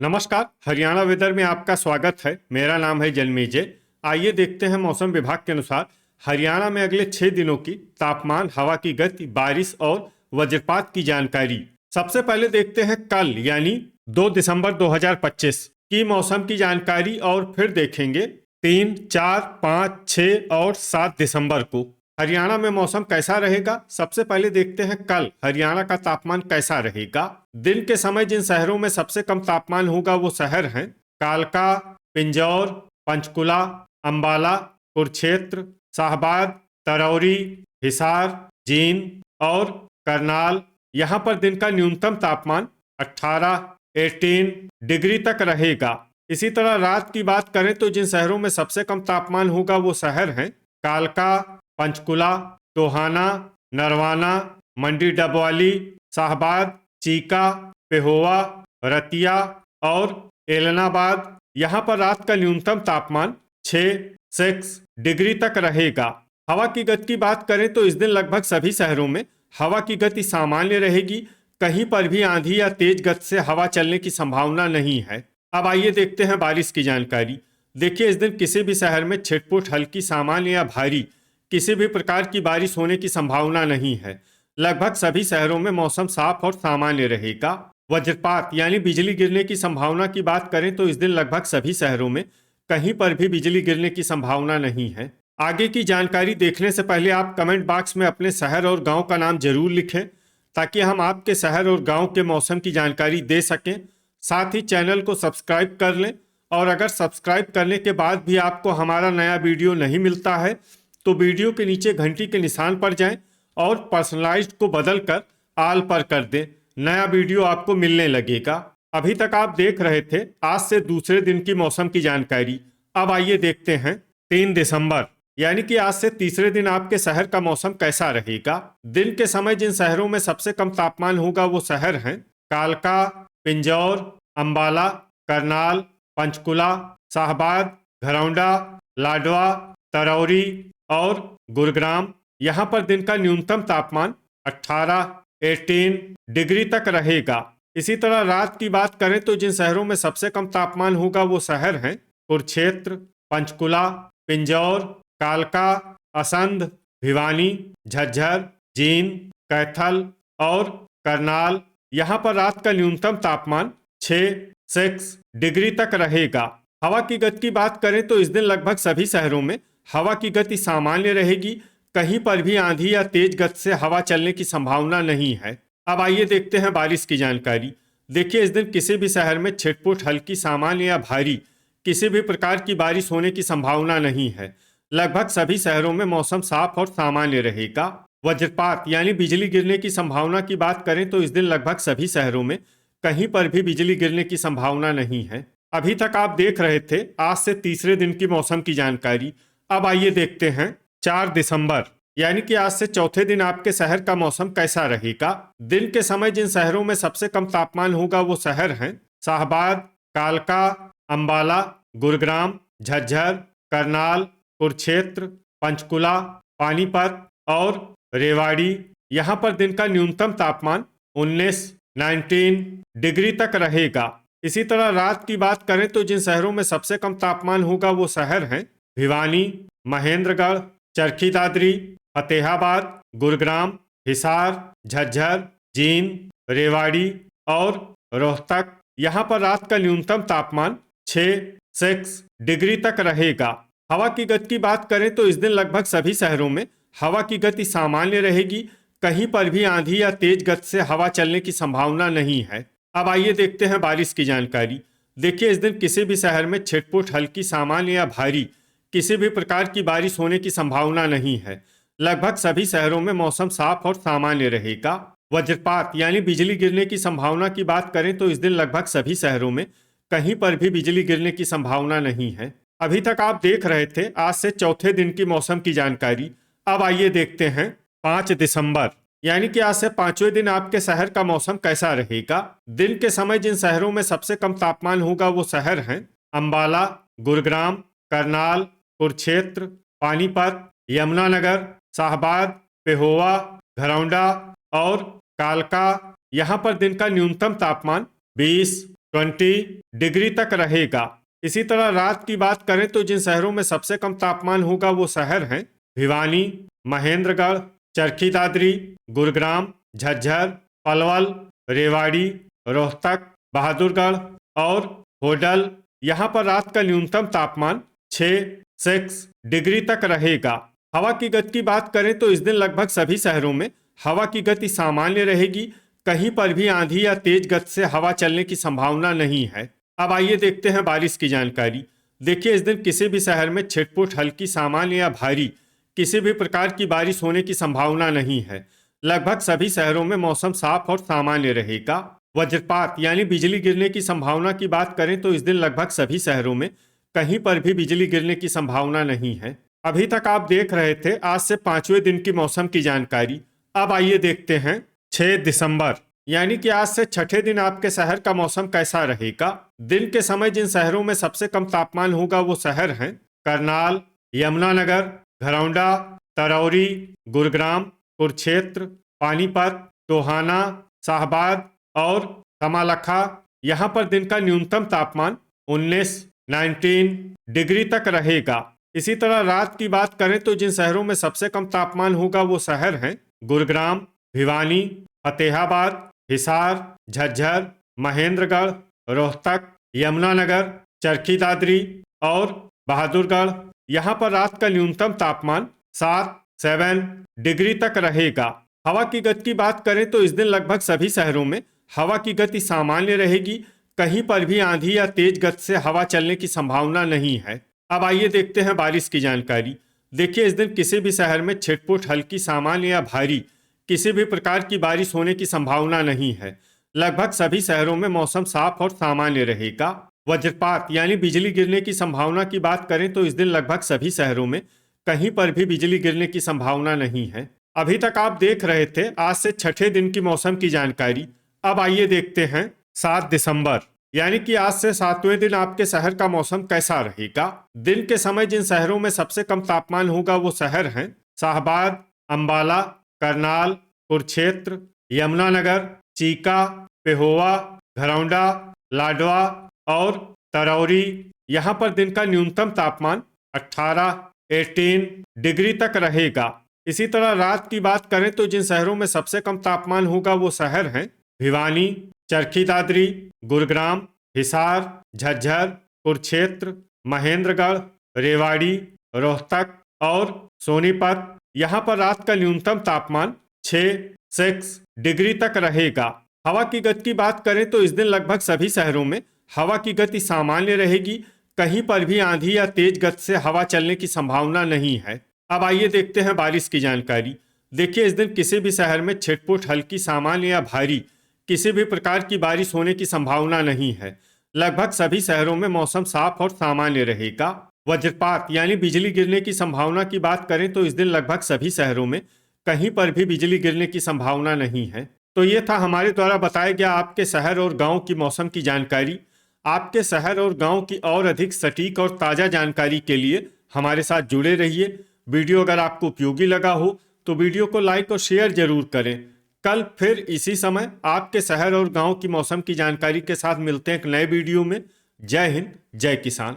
नमस्कार। हरियाणा वेदर में आपका स्वागत है। मेरा नाम है जन्मेजय। आइए देखते हैं मौसम विभाग के अनुसार हरियाणा में अगले 6 दिनों की तापमान, हवा की गति, बारिश और वज्रपात की जानकारी। सबसे पहले देखते हैं कल यानी 2 दिसंबर 2025 की मौसम की जानकारी और फिर देखेंगे 3, 4, 5, 6 और 7 दिसंबर को हरियाणा में मौसम कैसा रहेगा। सबसे पहले देखते हैं कल हरियाणा का तापमान कैसा रहेगा। दिन के समय जिन शहरों में सबसे कम तापमान होगा वो शहर हैं कालका, पिंजौर, पंचकुला, अंबाला, कुरुक्षेत्र, शाहबाद, तरौरी, हिसार, जींद और करनाल। यहाँ पर दिन का न्यूनतम तापमान 18 डिग्री तक रहेगा। इसी तरह रात की बात करें तो जिन शहरों में सबसे कम तापमान होगा वो शहर हैं कालका, पंचकुला, टोहाना, नरवाना, मंडी डबवाली, शाहबाद, चीका, पेहोवा, रतिया और एलनाबाद। यहाँ पर रात का न्यूनतम तापमान 6 डिग्री तक रहेगा। हवा की गति की बात करें तो इस दिन लगभग सभी शहरों में हवा की गति सामान्य रहेगी। कहीं पर भी आंधी या तेज गति से हवा चलने की संभावना नहीं है। अब आइए देखते हैं बारिश की जानकारी। देखिए, इस दिन किसी भी शहर में छिटपुट, हल्की, सामान्य या भारी किसी भी प्रकार की बारिश होने की संभावना नहीं है। लगभग सभी शहरों में मौसम साफ और सामान्य रहेगा। वज्रपात यानी बिजली गिरने की संभावना की बात करें तो इस दिन लगभग सभी शहरों में कहीं पर भी बिजली गिरने की संभावना नहीं है। आगे की जानकारी देखने से पहले आप कमेंट बॉक्स में अपने शहर और गांव का नाम जरूर लिखें ताकि हम आपके शहर और गांव के मौसम की जानकारी दे सकें। साथ ही चैनल को सब्सक्राइब कर लें और अगर सब्सक्राइब करने के बाद भी आपको हमारा नया वीडियो नहीं मिलता है तो वीडियो के नीचे घंटी के निशान पर जाएं और पर्सनलाइज्ड को बदलकर आल पर कर दें। नया वीडियो आपको मिलने लगेगा। अभी तक आप देख रहे थे आज से दूसरे दिन की मौसम की जानकारी। अब आइए देखते हैं 3 दिसंबर यानी कि आज से तीसरे दिन आपके शहर का मौसम कैसा रहेगा। दिन के समय जिन शहरों में सबसे कम तापमान होगा वो शहर हैं कालका, पिंजौर, अंबाला, करनाल, पंचकुला, शाहबाद, घरौंडा, लाडवा, तरौरी और गुरुग्राम। यहाँ पर दिन का न्यूनतम तापमान 18 डिग्री तक रहेगा। इसी तरह रात की बात करें तो जिन शहरों में सबसे कम तापमान होगा वो शहर हैं कुरुक्षेत्र, पंचकुला, पिंजौर, कालका, असंध, भिवानी, झज्जर, जींद, कैथल और करनाल। यहाँ पर रात का न्यूनतम तापमान 6 डिग्री तक रहेगा। हवा की गति की बात करें तो इस दिन लगभग सभी शहरों में हवा की गति सामान्य रहेगी। कहीं पर भी आंधी या तेज गति से हवा चलने की संभावना नहीं है। अब आइए देखते हैं बारिश की जानकारी। देखिए, इस दिन किसी भी शहर में छिटपुट, हल्की, सामान्य या भारी किसी भी प्रकार की बारिश होने की संभावना नहीं है। लगभग सभी शहरों में मौसम साफ और सामान्य रहेगा। वज्रपात यानी बिजली गिरने की संभावना की बात करें तो इस दिन लगभग सभी शहरों में कहीं पर भी बिजली गिरने की संभावना नहीं है। अभी तक आप देख रहे थे आज से तीसरे दिन की मौसम की जानकारी। अब आइए देखते हैं 4 दिसंबर यानी कि आज से चौथे दिन आपके शहर का मौसम कैसा रहेगा। दिन के समय जिन शहरों में सबसे कम तापमान होगा वो शहर हैं शाहबाद, कालका, अंबाला, गुरुग्राम, झज्जर, करनाल, कुरुक्षेत्र, पंचकुला, पानीपत और रेवाड़ी। यहाँ पर दिन का न्यूनतम तापमान 19 डिग्री तक रहेगा। इसी तरह रात की बात करें तो जिन शहरों में सबसे कम तापमान होगा वो शहर हैं भिवानी, महेंद्रगढ़, चरखी दादरी, फतेहाबाद, गुरुग्राम, हिसार, झज्जर, जींद, रेवाड़ी और रोहतक। यहाँ पर रात का न्यूनतम तापमान 6 डिग्री तक रहेगा। हवा की गति की बात करें तो इस दिन लगभग सभी शहरों में हवा की गति सामान्य रहेगी। कहीं पर भी आंधी या तेज गति से हवा चलने की संभावना नहीं है। अब आइए देखते हैं बारिश की जानकारी। देखिए, इस दिन किसी भी शहर में छिटपुट, हल्की, सामान्य या भारी किसी भी प्रकार की बारिश होने की संभावना नहीं है। लगभग सभी शहरों में मौसम साफ और सामान्य रहेगा। वज्रपात यानी बिजली गिरने की संभावना की बात करें तो इस दिन लगभग सभी शहरों में कहीं पर भी बिजली गिरने की संभावना नहीं है। अभी तक आप देख रहे थे आज से चौथे दिन की मौसम की जानकारी। अब आइए देखते हैं 5 दिसंबर यानी कि आज से पांचवें दिन आपके शहर का मौसम कैसा रहेगा। दिन के समय जिन शहरों में सबसे कम तापमान होगा वो शहर हैं अंबाला, गुरुग्राम, करनाल, कुरुक्षेत्र, पानीपत, यमुनानगर, शाहबाद, पेहोवा, घरौंडा और कालका। यहाँ पर दिन का न्यूनतम तापमान 20 20 डिग्री तक रहेगा। इसी तरह रात की बात करें तो जिन शहरों में सबसे कम तापमान होगा वो शहर हैं भिवानी, महेंद्रगढ़, चरखी दादरी, गुरुग्राम, झज्जर, पलवल, रेवाड़ी, रोहतक, बहादुरगढ़ और होडल। यहाँ पर रात का न्यूनतम तापमान 6 डिग्री तक रहेगा। हवा की गति की बात करें तो इस दिन लगभग सभी शहरों में हवा की गति सामान्य रहेगी। कहीं पर भी आंधी या तेज गति से हवा चलने की संभावना नहीं है। अब आइए देखते हैं बारिश की जानकारी। देखिए, इस दिन किसी भी शहर में छिटपुट, हल्की, सामान्य या भारी किसी भी प्रकार की बारिश होने की संभावना नहीं है। लगभग सभी शहरों में मौसम साफ और सामान्य रहेगा। वज्रपात यानी बिजली गिरने की संभावना की बात करें तो इस दिन लगभग सभी शहरों में कहीं पर भी बिजली गिरने की संभावना नहीं है। अभी तक आप देख रहे थे आज से 5वें दिन की मौसम की जानकारी। अब आइए देखते हैं 6 दिसंबर यानी कि आज से छठे दिन आपके शहर का मौसम कैसा रहेगा। दिन के समय जिन शहरों में सबसे कम तापमान होगा वो शहर हैं करनाल, यमुनानगर, घरौंडा, तरौरी, गुरुग्राम, कुरुक्षेत्र, पानीपत, टोहाना, शाहबाद और कमालखा। यहाँ पर दिन का न्यूनतम तापमान 19 डिग्री तक रहेगा। इसी तरह रात की बात करें तो जिन शहरों में सबसे कम तापमान होगा वो शहर हैं गुरुग्राम, भिवानी, फतेहाबाद, हिसार, झज्जर, महेंद्रगढ़, रोहतक, यमुनानगर, चरखी दादरी और बहादुरगढ़। यहाँ पर रात का न्यूनतम तापमान 7 डिग्री तक रहेगा। हवा की गति की बात करें तो इस दिन लगभग सभी शहरों में हवा की गति सामान्य रहेगी। कहीं पर भी आंधी या तेज गति से हवा चलने की संभावना नहीं है। अब आइए देखते हैं बारिश की जानकारी। देखिए, इस दिन किसी भी शहर में छिटपुट, हल्की, सामान्य या भारी किसी भी प्रकार की बारिश होने की संभावना नहीं है। लगभग सभी शहरों में मौसम साफ और सामान्य रहेगा। वज्रपात यानी बिजली गिरने की संभावना की बात करें तो इस दिन लगभग सभी शहरों में कहीं पर भी बिजली गिरने की संभावना नहीं है। अभी तक आप देख रहे थे आज से छठे दिन की मौसम की जानकारी। अब आइए देखते हैं 7 दिसंबर यानी कि आज से 7वें दिन आपके शहर का मौसम कैसा रहेगा। दिन के समय जिन शहरों में सबसे कम तापमान होगा वो शहर हैं शाहबाद, अंबाला, करनाल, कुरुक्षेत्र, यमुनानगर, चीका, पेहोवा, घरौंडा, लाडवा और तरौरी। यहाँ पर दिन का न्यूनतम तापमान 18 डिग्री तक रहेगा। इसी तरह रात की बात करें तो जिन शहरों में सबसे कम तापमान होगा वो शहर हैं भिवानी, चरखी दादरी, गुरुग्राम, हिसार, झज्जर, कुरुक्षेत्र, महेंद्रगढ़, रेवाड़ी, रोहतक और सोनीपत। यहाँ पर रात का न्यूनतम तापमान 6 डिग्री तक रहेगा। हवा की गति की बात करें तो इस दिन लगभग सभी शहरों में हवा की गति सामान्य रहेगी। कहीं पर भी आंधी या तेज गति से हवा चलने की संभावना नहीं है। अब आइए देखते हैं बारिश की जानकारी। देखिए, इस दिन किसी भी शहर में छिटपुट, हल्की, सामान्य या भारी किसी भी प्रकार की बारिश होने की संभावना नहीं है। लगभग सभी शहरों में मौसम साफ और सामान्य रहेगा। वज्रपात यानी बिजली गिरने की संभावना की बात करें तो इस दिन लगभग सभी शहरों में कहीं पर भी बिजली गिरने की संभावना नहीं है। तो ये था हमारे द्वारा बताया गया आपके शहर और गांव की मौसम की जानकारी। आपके शहर और गांव की और अधिक सटीक और ताज़ा जानकारी के लिए हमारे साथ जुड़े रहिए। वीडियो अगर आपको उपयोगी लगा हो तो वीडियो को लाइक और शेयर जरूर करें। कल फिर इसी समय आपके शहर और गांव की मौसम की जानकारी के साथ मिलते हैं एक नए वीडियो में। जय हिंद, जय किसान।